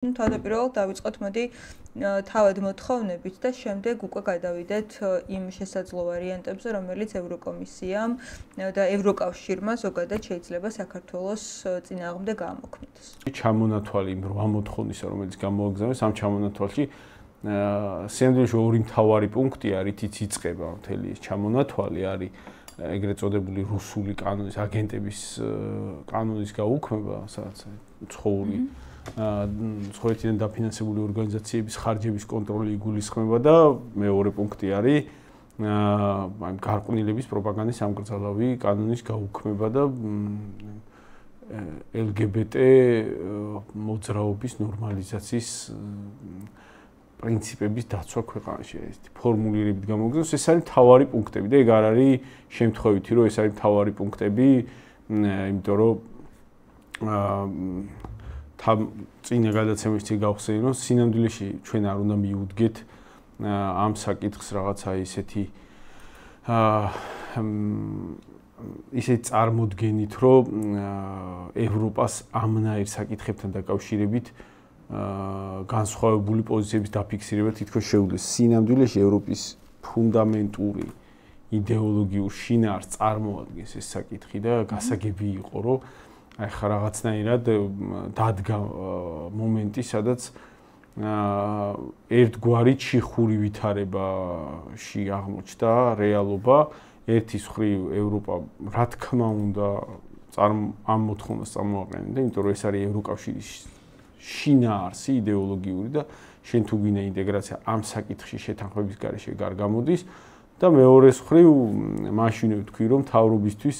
თავდაპირველად დავიწყოთ მოდი თავად მოთხოვნებით და შემდეგ უკვე გადავიდეთ იმ შესაძლო ვარიანტებზე, რომელიც ევროკომისიამ და ევროკავშირმა ზოგადად შეიძლება საქართველოს წინააღმდეგ გამოქმნას. ჩამონათვალი იმ 8 მოთხოვნისა, რომელიც გამოაგზავნეს, ამ ჩამონათვალში სინამდვილეში ორი მთავარი პუნქტია, რითიც იწყება მთელი ეს ჩამონათვალი არის ეგრეთ წოდებული რუსული კანონის აგენტების კანონის გაუქმება, სადაც ცხოვრი ცხოვრებიდან დაფინანსებული ორგანიზაციების ხარჯების კონტროლი იგულისხმება და მეორე პუნქტი არის გარყვნილების პროპაგანდის ამგრძალავი კანონის გაუქმება და LGBT მოძრაობის ნორმალიზაციის პრინციპების დაცვა ქვეყანაში. ეს ფორმულირებით გამოგზავნეს, ეს არის მთავარი პუნქტები და ეგ არ არის შემთხვევითი, რომ ეს არის მთავარი პუნქტები, იმიტომ რომ წინა გადაცემებში გავხსენე, რომ სინამდვილეში ჩვენ არ უნდა მიუდგეთ ამ საკითხს რაღაცა ისეთი წარმოდგენით, რომ ევროპას ამნაირ საკითხებთან დაკავშირებით განსხვავებული პოზიციების დაფიქსირება თითქოს შეუძლეს. სინამდვილეში ევროპის ფუნდამენტური იდეოლოგიურ შინაარსს წარმოადგენს ეს საკითხი და გასაგები იყო, რომ აი ხა რაღაცნაირად დადგა მომენტი, სადაც ერთგვარი ჩიხური ვითარებაში აღმოჩნდა რეალობა. ერთის მხრივ ევროპა რა თქმა უნდა ამ მოთხოვნას წარმოაყენებდა, იმიტომ რომ ეს არის ევროკავშირის შინაარსი იდეოლოგიური და შენ თუ გინდა ინტეგრაცია ამ საკითხში შეთანხმების გარეშე არ გამოდის და მეორეს მხრივ მაშინვე ვთქვი, რომ მთავრობისთვის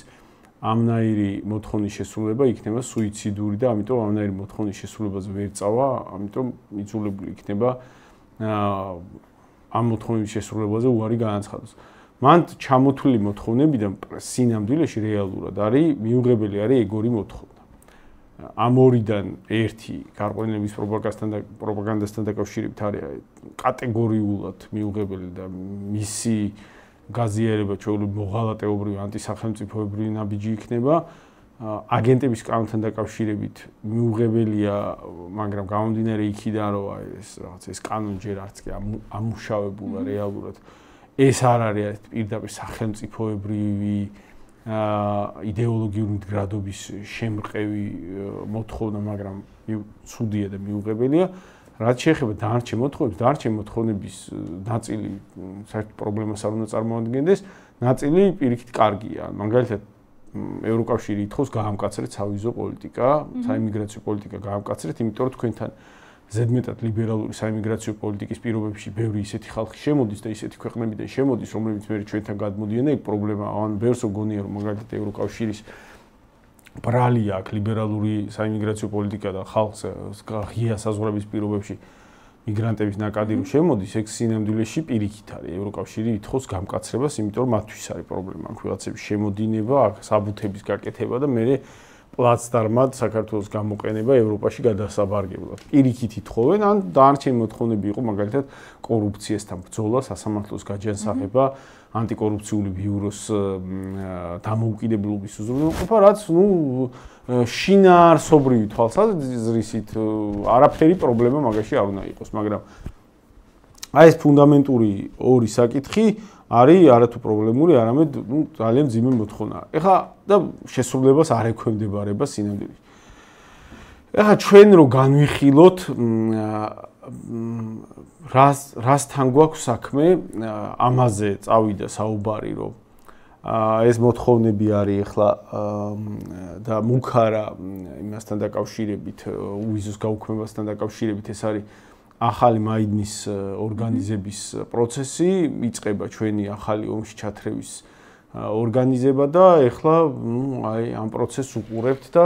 ამნაირი მოთხოვნის შესრულება იქნება სუიციდური და ამიტომ ამნაირი მოთხოვნის შესრულებაზე ვერ წავა, ამიტომ იძულებული იქნება ამ მოთხოვნების შესრულებაზე უარი განაცხადოს. მან ჩამოთვლილი მოთხოვნებიდან სინამდვილეში რეალურად არის მიუღებელი არის ეგ ორი მოთხოვნა. ამ ორიდან ერთი გარყვნილების პროპაგანდასთან დაკავშირებით არის კატეგორიულად მიუღებელი და მისი გაზიარება ჩვეულებრივ მოღალატეობრივი ანტისახელმწიფოებრივი ნაბიჯი იქნება. აგენტების კანონთან დაკავშირებით მიუღებელია, მაგრამ გამომდინარე იქიდან, რომ ეს რაღაც ეს კანონი ჯერ არც კი ამუშავებულა რეალურად. ეს არ არის პირდაპირ სახელმწიფოებრივი იდეოლოგიური მდგრადობის შემყევი მოთხოვნა, მაგრამ ცუდია და მიუღებელია. რაც შეეხება დანარჩენ მოთხოვნებს, დანარჩენ მოთხოვნების ნაწილი საერთოდ პრობლემას არ უნდა წარმოადგენდეს, ნაწილი პირიქით კარგია. მაგალითად, ევროკავშირი ითხოვს გაამკაცრეთ სავიზო პოლიტიკა, საიმიგრაციო პოლიტიკა გაამკაცრეთ, იმიტომ რომ თქვენთან ზედმეტად ლიბერალური საიმიგრაციო პოლიტიკის პირობებში ბევრი ისეთი ხალხი შემოდის და ისეთი ქვეყნებიდან შემოდის, რომლებიც მე ჩვენთან გადმოდიან და ეგ პრობლემა, ან ბევრს გონია, რომ მაგალითად ევროკავშირის ბრალია აქ ლიბერალური საიმიგრაციო პოლიტიკა და ხალხს ღია საზღვრების პირობებში მიგრანტების ნაკადი რომ შემოდის, ეგ სინამდვილეში პირიქით არის. ევროკავშირი ითხოვს გამკაცრებას, იმიტომ რომ მათთვის არის პრობლემა, აქ ვიღაცების შემოდინება, აქ საბუთების გაკეთება და მე პლაცდარმად საქართველოს გამოყენება ევროპაში გადასაბარგებლად. პირიქით ითხოვენ, ან დანარჩენი მოთხოვნები იყო მაგალითად კორუფციასთან ბრძოლა, სასამართლოს გაჯანსაღება, ანტიკორუფციული ბიუროს დამოუკიდებლობის უზრუნველყოფა, რაც შინაარსობრივი თვალსაზრისით არაფერი პრობლემა მაგაში არ უნდა იყოს, მაგრამ აი ეს ფუნდამენტური ორი საკითხი არის არათუ პრობლემური, არამედ ძალიან მძიმე მოთხოვნა. ეხლა და შესრულებას არ ექვემდებარება სინამდვილეში. ეხლა ჩვენ რო განვიხილოთ რასთან გვაქვს საქმე, ამაზე წავიდა საუბარი, რომ ეს მოთხოვნები არის ეხლა და მუქარა იმასთან დაკავშირებით, უვიზოს გაუქმებასთან დაკავშირებით ეს არის ახალი მაიდნის ორგანიზების პროცესი, იწყება ჩვენი ახალი ომში ჩათრევის ორგანიზება და ეხლა აი ამ პროცესს უყურებთ და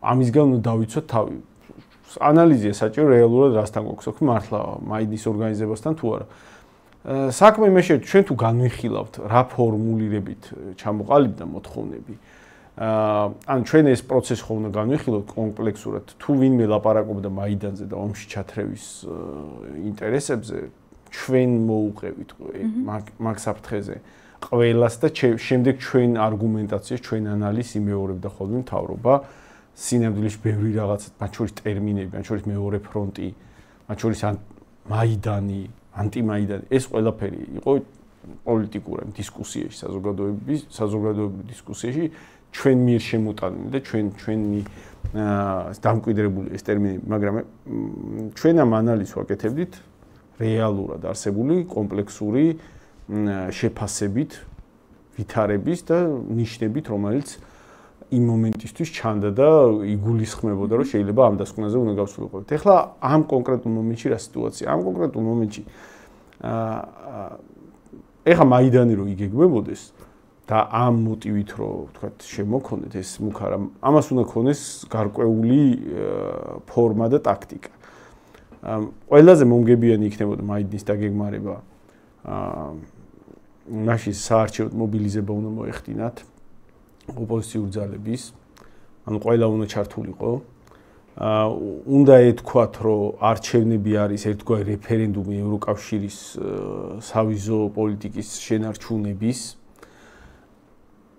ამისგან უნდა დავიცოთ თავი. ანალიზია საჭირო რეალურად რასთან გვაქვს საქმე, მართლა მაიდნის ორგანიზებასთან თუ არა. საქმე იმაშია, ჩვენ თუ განვიხილავთ რა ფორმულირებით ჩამოყალიბდა მოთხოვნები, ან ჩვენ ეს პროცესი ხო უნდა განვიხილოთ კომპლექსურად, თუ ვინმე ლაპარაკობდა მაიდანზე და ომში ჩათრევის ინტერესებზე, ჩვენ მოუყევით მაგ საფრთხეზე ყველას და შემდეგ ჩვენ არგუმენტაციას, ჩვენ ანალიზს იმეორებდა ხოლმე მთავრობა, სინამდვილეში ბევრი რაღაც, მათ შორის ტერმინები, მათ შორის მეორე ფრონტი, მათ შორის მაიდანი, ანტიმაიდანი, ეს ყველაფერი იყო პოლიტიკური დისკუსიაში, საზოგადოებრივ დისკუსიაში ჩვენ მიერ შემოტანილი და ჩვენი დამკვიდრებული ეს ტერმინები, მაგრამ ჩვენ ამ ანალიზს ვაკეთებდით რეალურად არსებული კომპლექსური შეფასებით, ვითარების და ნიშნებით, რომელიც იმ მომენტისთვის ჩანდა და იგულისხმებოდა, რომ შეიძლება ამ დასკვნაზე უნდა გავსულიყოთ. ეხლა ამ კონკრეტულ მომენტში რა სიტუაცია? ამ კონკრეტულ მომენტში ეხლა მაიდანი რო იგეგმებოდეს და ამ მოტივით რო ვთქვათ შემოქონეთ ეს მუქარა, ამას უნდა ქონდეს გარკვეული ფორმა და ტაქტიკა. ყველაზე მომგებიანი იქნებოდა მაიდნის დაგეგმარება მაშინ საარჩევნო მობილიზება უნდა მოეხდინათ ოპოზიციური ძალების, ანუ ყველა უნდა ჩართულიყო. უნდა ეთქვათ, რომ არჩევნები არის ერთგვარი რეფერენდუმი ევროკავშირის სავიზო პოლიტიკის შენარჩუნების.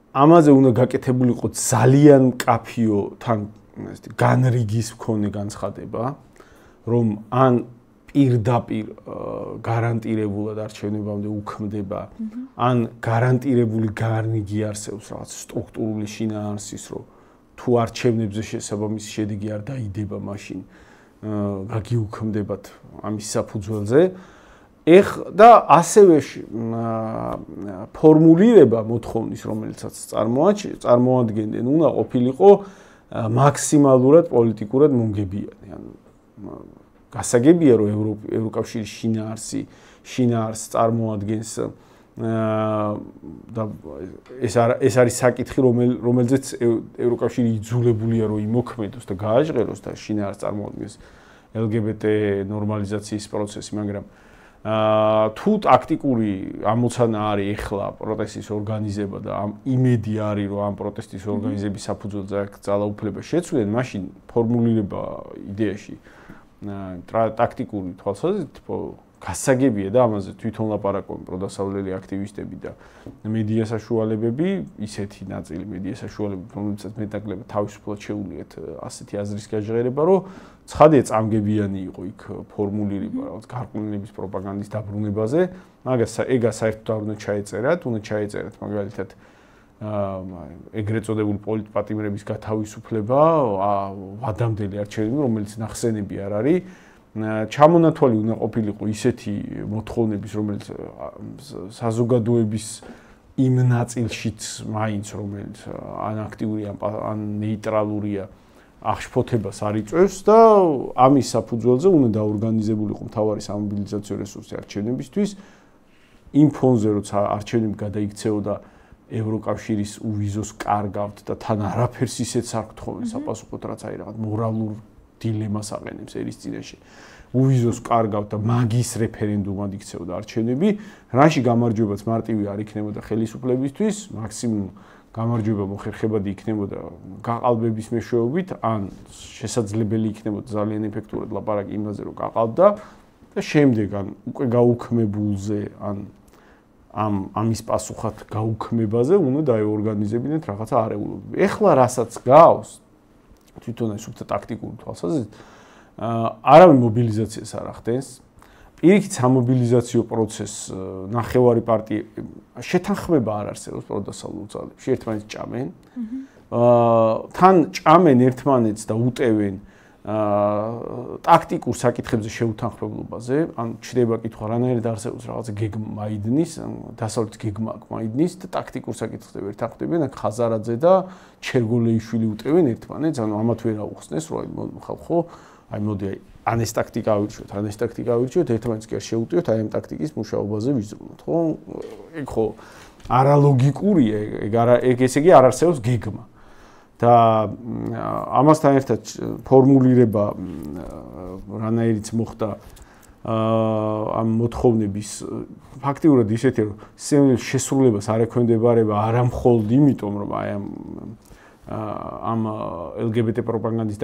ამაზე უნდა გაკეთებულიყო ძალიან მკაფიო თან განრიგის მქონე განცხადება, რომ ან პირდაპირ გარანტირებულად არჩევნებამდე უქმდება, ან გარანტირებული განრიგი არსებობს რაღაც სტრუქტურული შინაარსის, რომ თუ არჩევნებზე შესაბამისი შედეგი არ დაიდება, მაშინ გაგიუქმდებათ ამის საფუძველზე. და ასევე ფორმულირება მოთხოვნის, რომელიცაც წარმოადგენდნენ, უნდა ყოფილიყო მაქსიმალურად პოლიტიკურად მომგებიანი. ანუ გასაგებია, რომ ევროკავშირის შინაარსს წარმოადგენს და ეს არის საკითხი, რომელზეც ევროკავშირი იძულებულია, რომ იმოქმედოს და გააჟღეროს და შინაარსს წარმოადგენს LGBT ნორმალიზაციის პროცესი, მაგრამ თუ ტაქტიკური ამოცანა არის ეხლა პროტესტის ორგანიზება და იმედი არის, რომ ამ პროტესტის ორგანიზების საფუძველზე აქ ძალაუფლება შეცვლენ, მაშინ ფორმულირება იდეაში ტაქტიკური თვალსაზრისით გასაგებია და ამაზე თვითონ ლაპარაკობენ პროდასავლელი აქტივისტები და მედია საშუალებები, ისეთი ნაწილი მედია საშუალებები, რომელსაც მეტნაკლებად თავისუფლად შეუძლიათ ასეთი აზრის გაჟღერება, რომ ცხადია წამგებიანი იყო იქ ფორმულირება რაღაც გარყვნილების პროპაგანდის დაბრუნებაზე, მაგას ეგა საერთოდ არ უნდა ჩაეწერათ, მაგალითად ეგრეთ წოდებულ პოლიტპატიმრების გათავისუფლება, ვადამდელი არჩევნები, რომელიც ნახსენები არ არის. ჩამონათვალი უნდა ყოფილიყო ისეთი მოთხოვნების, რომელიც საზოგადოების იმ ნაწილშიც მაინც, რომელიც ან აქტიურია, ან ნეიტრალურია, აღშფოთებას არ იწვევს და ამის საფუძველზე უნდა დაორგანიზებულიყო მთავარი სამობილიზაციო რესურსი არჩევნებისთვის. იმ ფონზე, როცა არჩევნები გადაიქცეოდა ევროკავშირის უვიზოს კარგავთ და თან არაფერს ისეთს არ გთხოვენ საპასუხოდ, რაც აი რაღაც მორალურ დილემას აყენებს ერის წინაშე. უვიზოს კარგავთ და მაგის რეფერენდუმად იქცეოდა არჩევნები, რაში გამარჯვებაც მარტივი არ იქნებოდა ხელისუფლებისთვის, მაქსიმუმ გამარჯვება მოხერხებადი იქნებოდა გაყალბების მეშვეობით, ან შესაძლებელი იქნებოდა ძალიან ეფექტურად ლაპარაკი იმაზე, რომ გაყალბდა და შემდეგ ან უკვე გაუქმებულზე, ან ამის პასუხად გაუქმებაზე უნდა დაეორგანიზებინათ რაღაცა არეულობები. ეხლა რასაც გავს თვითონ ეს უფრო ტაქტიკური თვალსაზრისით არავინ მობილიზაციას არ ახდენს. პირიქით სამობილიზაციო პროცესს ნახევარი პარტია შეთანხმება არ არსებობს პროდასავლურ ძალებში, ერთმანეთს ჭამენ. თან ჭამენ ერთმანეთს და უტევენ ტაქტიკურ საკითხებზე შეუთანხმებლობაზე, ან ჩდება კითხვა რანაირად არსებობს რაღაცა გეგმა მაიდნის, დასავლეთის გეგმა აქვს მაიდნის და ტაქტიკურ საკითხებზე ვერთანხმდებიან, აქ ხაზარაძე და ჩერგოლეიშვილი უტევენ ერთმანეთს, ანუ ამათ ვერ აუხსნეს, რომ ხალხო, აი მოდი ან ეს ტაქტიკა ავირჩიოთ, ერთმანეთს კი არ შეუტევთ, აი ამ ტაქტიკის მუშაობაზე ვიზრუნოთ, ხო? ეგ ხო არალოგიკურია, ეგ ესე იგი არ არსებობს გეგმა. და ამასთან ერთად ფორმულირება რანაირიც მოხდა ამ მოთხოვნების ფაქტიურად ისეთი, რომ შესრულებას არ ექვემდებარება არა მხოლოდ იმიტომ, რომ აი ამ LGBT პროპაგანდის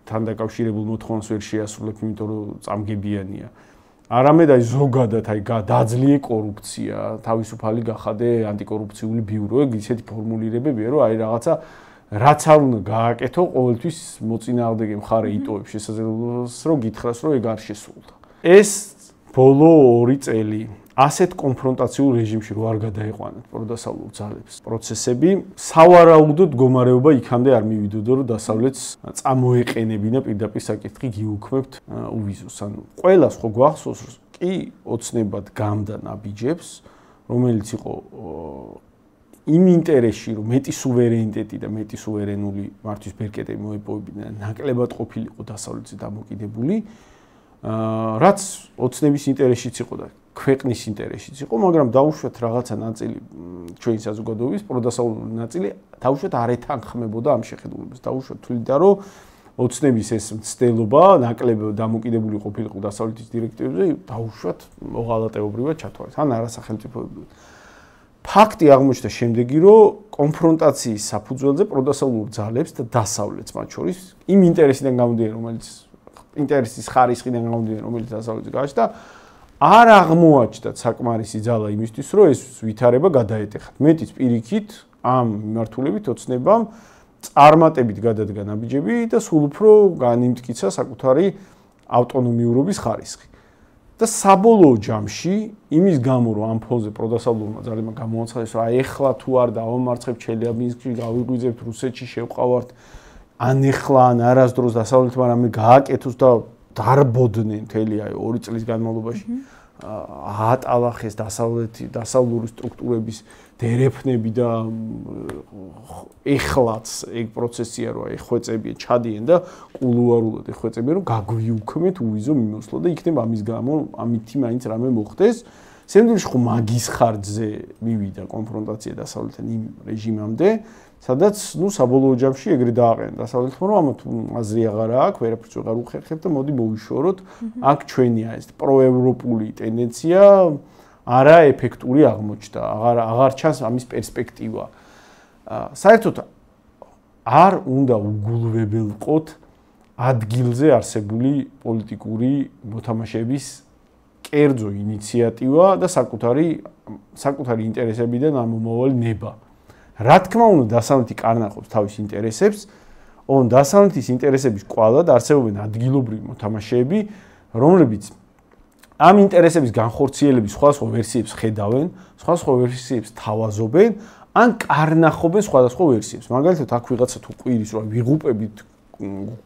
თან დაკავშირებულ მოთხოვნას ვერ შეასრულებ, იმიტომ რომ წამგებიანია. არამედ აი ზოგადად აი დაძლие კორუფცია, თავისუფალი გახადე ანტიკორუფციული ბიურო, ეგ ისეთი ფორმულირებებია, რომ აი რაღაცა რაც არ უნდა გააკეთო, ყოველთვის მოწინააღმდეგე მხარე იტოვებს შესაძლებლობას, რომ გითხრას, რომ ეგ არ შესრულდა. ეს ბოლო 2 წელი ასეთ კონფრონტაციულ რეჟიმში რო არ გადაიყვანეთ პროდასავლურ ძალებს პროცესები, სავარაუდოდ მდგომარეობა იქამდე არ მივიდოდო, რომ დასავლეთს წამოეყენებინა პირდაპირ საკითხი გიუქმებთ უვიზოს. ანუ ყველას ხო გვახსოვს, კი ოცნებად გამდა ნაბიჯებს, რომელიც იყო იმ ინტერესში, რომ მეტი სუვერენიტეტი და მეტი სუვერენული მართვის ბერკეტები მოეპოვებინა, ნაკლებად ყოფილიყო დასავლეთზე დამოკიდებული, რაც ოცნების ინტერესშიც იყო და ქვეყნის ინტერესშიც იყო, მაგრამ დაუშვათ რაღაცა ნაწილი ჩვენი საზოგადოების პროდასავლური ნაწილი დაუშვათ არ ეთანხმებოდა ამ შეხედულებას. დაუშვათ თვლიდა, რომ ოცნების ეს მცდელობა ნაკლებად დამოკიდებული ყოფილიყო დასავლეთის დირექტივებზე, დაუშვათ მოღალატეობრივად ჩათვალეს, ან არასახელმწიფოებრივად. ფაქტი აღმოჩნდა შემდეგი, რომ კონფრონტაციის საფუძველზე პროდასავლურ ძალებს და დასავლეთს მათ შორის იმ ინტერესიდან გამომდინარე, რომელიც ინტერესის ხარისხიდან გამომდინარე, რომელიც დასავლეთს გააჩნდა, არ აღმოაჩნდათ საკმარისი ძალა იმისთვის, რომ ეს ვითარება გადაეტეხათ. მეტიც პირიქით ამ მიმართულებით ოცნებამ წარმატებით გადადგა ნაბიჯები და სულ უფრო განიმტკიცა საკუთარი ავტონომიურობის ხარისხი. და საბოლოო ჯამში იმის გამო, რომ ამ ფონზე პროდასავლურმა ძალებმა გამოაცხადეს, რომ აი ეხლა თუ არ დავამარცხებთ ჩელიაბინსკში, გავიღვიძებთ რუსეთში, შევყავართ, ან ეხლა ან არასდროს დასავლეთმა რამე გააკეთოს და დარბოდნენ მთელი აი 2 წლის განმავლობაში აატალახეს დასავლური სტრუქტურების დერეფნები და ეხლაც ეგ პროცესია, რომ აი ხვეწებია ჩადიან და კულუარულად ხვეწებიან, რომ გაგვიუქმეთ უვიზო მიმოსვლა და იქნება ამის გამო ამითი მაინც რამე მოხდეს. სენდვიჩი ხო მაგის ხარჯზე მივიდა კონფრონტაცია დასავლეთთან იმ რეჟიმამდე, სადაც საბოლოო ჯამში ეგრე დააყენა დასავლეთმა, რომ ამათ აზრი აღარა აქვს, ვერაფერს ვეღარ უხერხებთ და მოდი მოვიშოროთ. აქ ჩვენია ეს პროევროპული ტენდენცია არა ეფექტური აღმოჩნდა, აღარ ჩანს ამის პერსპექტივა. საერთოდ არ უნდა უგულვებელყოთ ადგილზე არსებული პოლიტიკური მოთამაშეების კერძო ინიციატივა და საკუთარი ინტერესებიდან ამომავალი ნება. რა თქმა უნდა, დასავლეთი კარნახობს თავის ინტერესებს, ოღონდ დასავლეთის ინტერესების კვალად არსებობენ ადგილობრივი მოთამაშეები, რომლებიც ამ ინტერესების განხორციელების სხვადასხვა ვერსიებს ხედავენ, სხვადასხვა ვერსიებს თავაზობენ, ან კარნახობენ სხვადასხვა ვერსიებს. მაგალითად, აქ ვიღაცა თუ ყვირის, რომ ვიღუპებით,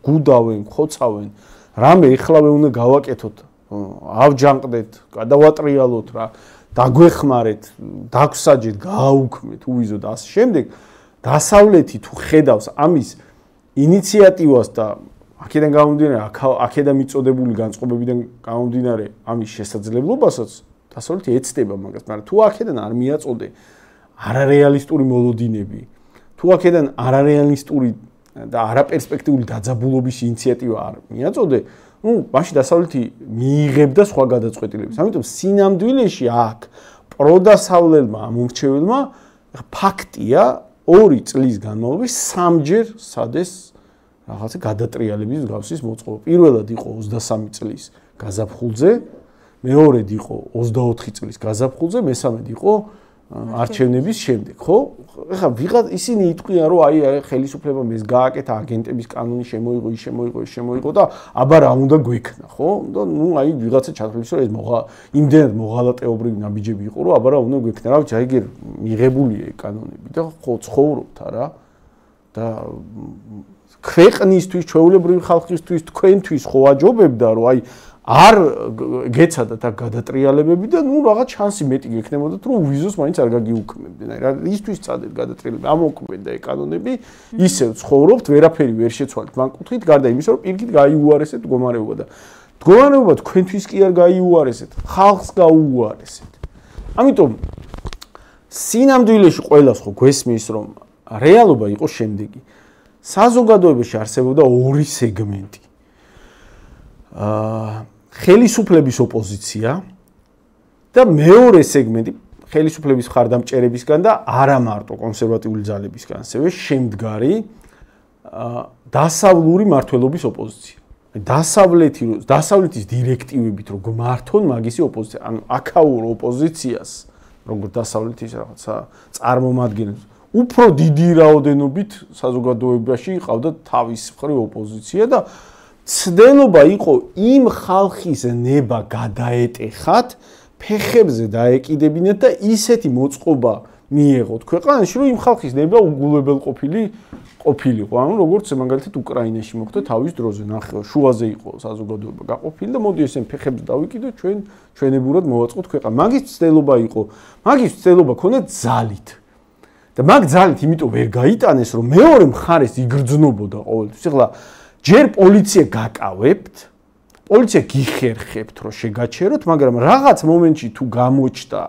გუდავენ, ხოცავენ, რამე ეხლავე უნდა გავაკეთოთ, ავჯანყდეთ, გადავატრიალოთ რა, დაგვეხმარეთ, დაგვსაჯეთ, გააუქმეთ, უვიზო და ასე შემდეგ, დასავლეთი თუ ხედავს ამის ინიციატივას და აქედან გამომდინარე, აქედან მიწოდებული განწყობებიდან გამომდინარე ამის შესაძლებლობასაც, დასავლეთი ეცდება მაგას, მაგრამ თუ აქედან არ მიაწოდე არარეალისტური მოლოდინები, თუ აქედან არარეალისტური და არაპერსპექტიული დაძაბულობის ინიციატივა არ მიაწოდე, მაშინ დასავლეთი მიიღებდა სხვა გადაწყვეტილებებს. ამიტომ სინამდვილეში აქ პროდასავლელმა ამომრჩეველმა ფაქტია 2 წლის განმავლობაში 3ჯერ სადეს რაღაცა გადატრიალების მსგავსის მოწყობა. პირველად იყო 23 წლის გაზაფხულზე, მეორედ იყო 24 წლის გაზაფხულზე, მესამედ იყო არჩევნების შემდეგ, ხო? ეხლა ვიღაც ისინი იტყვიან, რომ აი ხელისუფლებამ ეს გააკეთა, აგენტების კანონი შემოიღო, ის შემოიღო, ეს შემოიღო და აბა რა უნდა გვექნა, ხო? და აი ვიღაცა ჩათვლის, რომ ეს იმდენად მოღალატეობრივი ნაბიჯები იყო, რომ აბა რა უნდა გვექნა, რა ვიცი, აი ეგ მიღებულია კანონები და ხო ცხოვრობთ რა და ქვეყნისთვის, ჩვეულებრივი ხალხისთვის, თქვენთვის ხო აჯობებდა, რომ აი არ გეცადათ აქ გადატრიალებები და რაღაც შანსი მეტი გექნებოდათ, რომ უვიზოს მაინც არ გაგიუქმებდნენ. აი რა ისთვის წადეთ გადატრიალები, ამოქმედა ეგ კანონები, ისევ ცხოვრობთ, ვერაფერი ვერ შეცვალეთ მან კუთხით, გარდა იმისა, რომ პირიქით გაიუარესეთ მდგომარეობა და მდგომარეობა თქვენთვის კი არ გაიუარესეთ, ხალხს გაუუარესეთ. ამიტომ სინამდვილეში ყველას ხო გვესმის, რომ რეალობა იყო შემდეგი. საზოგადოებაში არსებობდა 2 სეგმენტი. ხელისუფლების ოპოზიცია და მეორე სეგმენტი ხელისუფლების მხარდამჭერებისგან და არა მარტო კონსერვატიული ძალებისგან, ასევე შემდგარი დასავლური მმართველობის ოპოზიცია. დასავლეთის დირექტივებით რო გმართონ მაგისი ოპოზიცია, ანუ აქაურ ოპოზიციას, როგორც დასავლეთის რაღაცა წარმომადგენლებს უფრო დიდი რაოდენობით საზოგადოებაში ყავდა თავის მხრივ ოპოზიცია და ცდელობა იყო იმ ხალხის ნება გადაეტეხათ, ფეხებზე დაეკიდებინათ და ისეთი მოწყობა მიეღოთ ქვეყანაში, რომ იმ ხალხის ნება ყოფილიყო. ანუ როგორც მაგალითად უკრაინაში მოხდა თავის დროზე, ნახე, შუაზე იყო საზოგადოება გაყოფილი და მოდი ესენ ფეხებზე დავიკიდოთ, ჩვენებურად მოვაწყოთ ქვეყანა. მაგის ცდელობა იყო, მაგის ცდელობა ქონდა ძალით. და მაგ ძალით იმიტომ ვერ გაიტანეს, რომ მეორე მხარეს იგრძნობოდა ყოველთვის. ეხლა ჯერ პოლიცია გაკავებთ, პოლიცია გიხერხებთ, რომ შეგაჩეროთ, მაგრამ რაღაც მომენტში თუ გამოჩნდა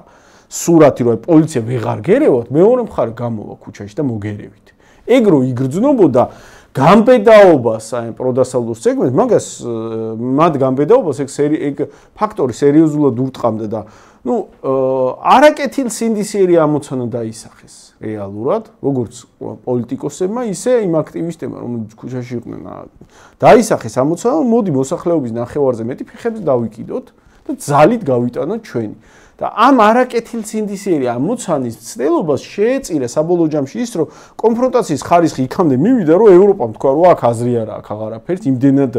სურათი, რომ პოლიცია ვეღარ გერევათ, მეორე მხარე გამოვა ქუჩაში და მოგერევით. ეგ რო იგრძნობოდა გამბედაობას აი პროდასალურ სეგმენტს, მაგას მათ გამბედაობას ეგ ფაქტორი სერიოზულად ურტყამდა და არაკეთილ სინდისიერი ამოცანა დაისახეს რეალურად, როგორც პოლიტიკოსებმა, ისე იმ აქტივისტებმა, რომლებიც ქუჩაში იყვნენ. დაისახეს ამოცანა, მოდი მოსახლეობის ნახევარზე მეტი ფეხებზე დავიკიდოთ და ძალით გავიტანოთ ჩვენი. და ამ არაკეთილ სინდისიერი ამოცანის ცდელობას შეეწირა საბოლოო ჯამში ის, რომ კონფრონტაციის ხარისხი იქამდე მივიდა, რომ ევროპამ თქვა, რომ აქ აზრი არა აქვს აღარაფერს, იმდენად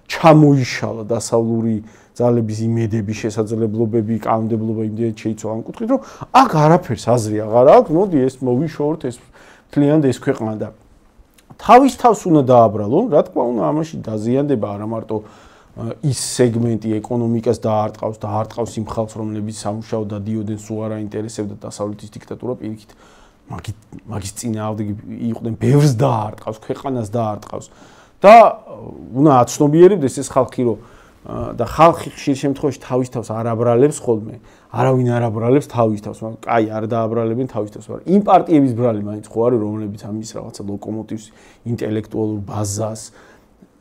ჩამოიშალა დასავლური ძალების იმედები, შესაძლებლობები, კანონმდებლობა იმდენად შეიცვალა ამ კუთხით, რომ აქ არაფერს აზრი აღარ აქვს, მოდი ეს მოვიშოროთ, ეს მთლიანად ეს ქვეყანა და თავის თავს უნდა დააბრალონ, რა თქმა უნდა, ამაში დაზიანდება არა მარტო ის სეგმენტი ეკონომიკას დაარტყავს იმ ხალხს, რომლებიც სამუშაო დადიოდნენ, სულ არ აინტერესებდა დასავლეთის დიქტატურა პირიქით. მაგის წინააღმდეგ იყვნენ, ბევრს დაარტყავს, ქვეყანას დაარტყავს. და უნდა აცნობიერებდეს ეს ხალხი, რომ და ხალხი ხშირ შემთხვევაში თავის თავს არ აბრალებს ხოლმე, არავინ არ აბრალებს თავის თავს, მაგრამ კაი არ დააბრალებენ თავის თავს, მაგრამ იმ პარტიების ბრალი მაინც ხო არის, რომლებიც ამის რაღაცა ლოკომოტივს, ინტელექტუალურ ბაზას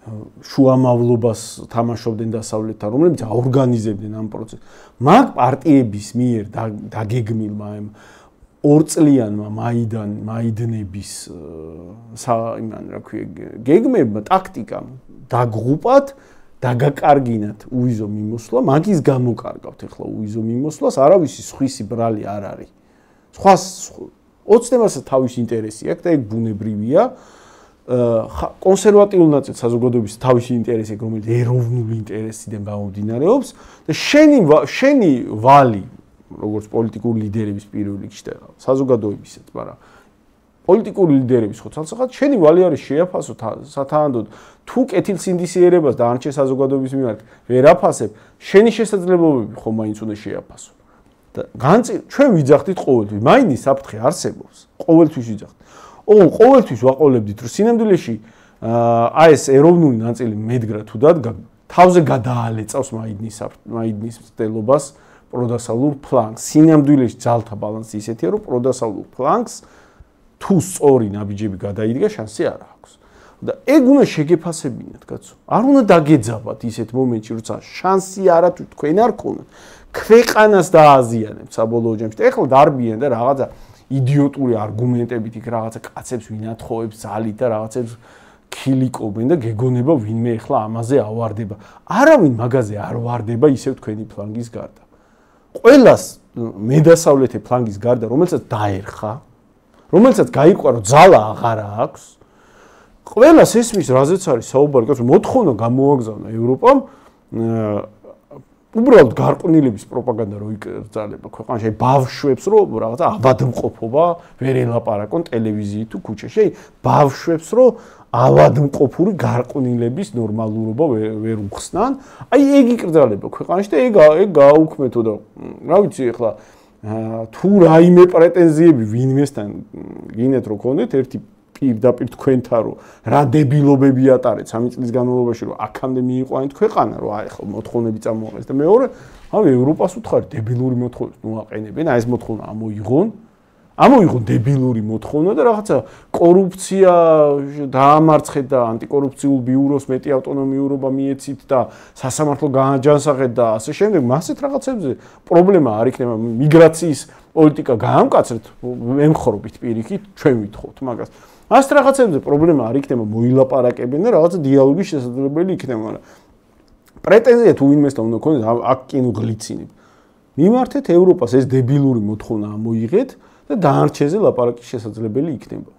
შუამავლობას თამაშობდნენ დასავლეთთან, რომლებიც აორგანიზებდნენ ამ პროცესს. მაგ პარტიების მიერ დაგეგმილმა ამ ორწლიანმა მაიდნების გეგმებმა, ტაქტიკამ დაგღუპათ, დაგაკარგინათ უიზო მიმოსვლა, მაგის გამოკარგავთ ახლა უიზო მიმოსვლას, არავისი სხვისი ბრალი არ არის. სხვა ოცნებასაც თავის ინტერესი აქვს და ეგ ბუნებრივია. კონსერვატიულ ნაწილს საზოგადოების თავისი ინტერესი აქვს, რომელიც ეროვნული ინტერესიდან გამომდინარეობს და შენი ვალი, როგორც პოლიტიკური ლიდერების პირველ რიგში და საზოგადოებისაც, მაგრამ პოლიტიკური ლიდერების ხო თვალსაჩინო, შენი ვალი არის შეაფასო სათანადოდ თუ კეთილსინდისიერებას და არჩე საზოგადოების მიმართ ვერ აფასებ, შენი შესაძლებლობები ხო მაინც უნდა შეაფასო. და ჩვენ ვიძახდით ყოველთვის, მაინის საფრთხე არსებობს, ყოველთვის ვიძახდით. ყოველთვის ვაყოლებდით, რომ სინამდვილეში აი ეს ეროვნული ნაწილი მედგრა თუ დადგა, თავზე გადაალეწავს მაიდნის მცდელობას პროდასალურ ფლანგს. სინამდვილეში ძალთა ბალანსი ისეთია, რომ პროდასალურ ფლანგს თუ სწორი ნაბიჯები გადაიდგა, შანსი არ აქვს. და ეგ უნდა შეგეფასებინათ, კაცო. არ უნდა დაგეძაბათ ისეთ მომენტში, როცა შანსი არა თუ თქვენ არ ქონათ. ქვეყანას დააზიანებთ საბოლოო ჯამში. ეხლა დარბიან და რაღაცა იდიოტური არგუმენტებით იქ რაღაცა კაცებს ვინათხოვებს ძალით და რაღაცებს ქილიკობენ და გეგონება ვინმე ეხლა ამაზე ავარდება. არავინ მაგაზე არ ვარდება ისევ თქვენი ფლანგის გარდა. ყველას მედასავლეთე ფლანგის გარდა, რომელსაც დაერხა, რომელსაც გაიყვა, რომ ძალა აღარა აქვს, ყველას ესმის, რაზეც არის საუბარი, კაცო, მოთხოვნა გამოაგზავნა ევროპამ უბრალოდ გარყვნილების პროპაგანდა რო იკრძალება ქვეყანაში, ბავშვებს რო რაღაცა ავადმყოფობა ვერ ელაპარაკონ ტელევიზიით თუ ქუჩაში, ბავშვებს რო ავადმყოფური გარყვნილების ნორმალურობა ვერ უხსნან, აი ეგ იკრძალება ქვეყანაში და ეგ გააუქმეთო და რა ვიცი ახლა თუ რაიმე პრეტენზიები ვინმესთან გინდათ რო გქონდეთ ერთი პირდაპირ თქვენთან რომ რა დებილობები ატარეთ 3 წლის განმავლობაში რომ აქამდე მიიყვანეთ ქვეყანა რომ აი ხო მოთხოვნები წამოაყენეს და მეორე ავი ევროპას უთხარი დებილური მოთხოვნები მოაყენებენ აი ეს მოთხოვნა ამოიღონ დებილური მოთხოვნა და რაღაცა კორუფცია დაამარცხეთ და ანტიკორუფციულ ბიუროს მეტი ავტონომიურობა მიეცით და სასამართლო განაჯანსაღეთ და ასე შემდეგ მასეთ რაღაცებზე პრობლემა არ იქნება მიგრაციის პოლიტიკა გაამკაცრეთ ემხრობით პირიქით ჩვენ ვითხოვთ მაგას მას რაღაცებზე პრობლემა არ იქნება მოილაპარაკებენ და რაღაცა დიალოგის შესაძლებელი იქნება მაგრამ პრეტენზია თუ ვინმესთან უნდა გქონდეს აქ კინო გლიცინებ მიმართეთ ევროპას ეს დებილური მოთხოვნა ამოიღეთ და დანარჩენზე ლაპარაკი შესაძლებელი იქნება.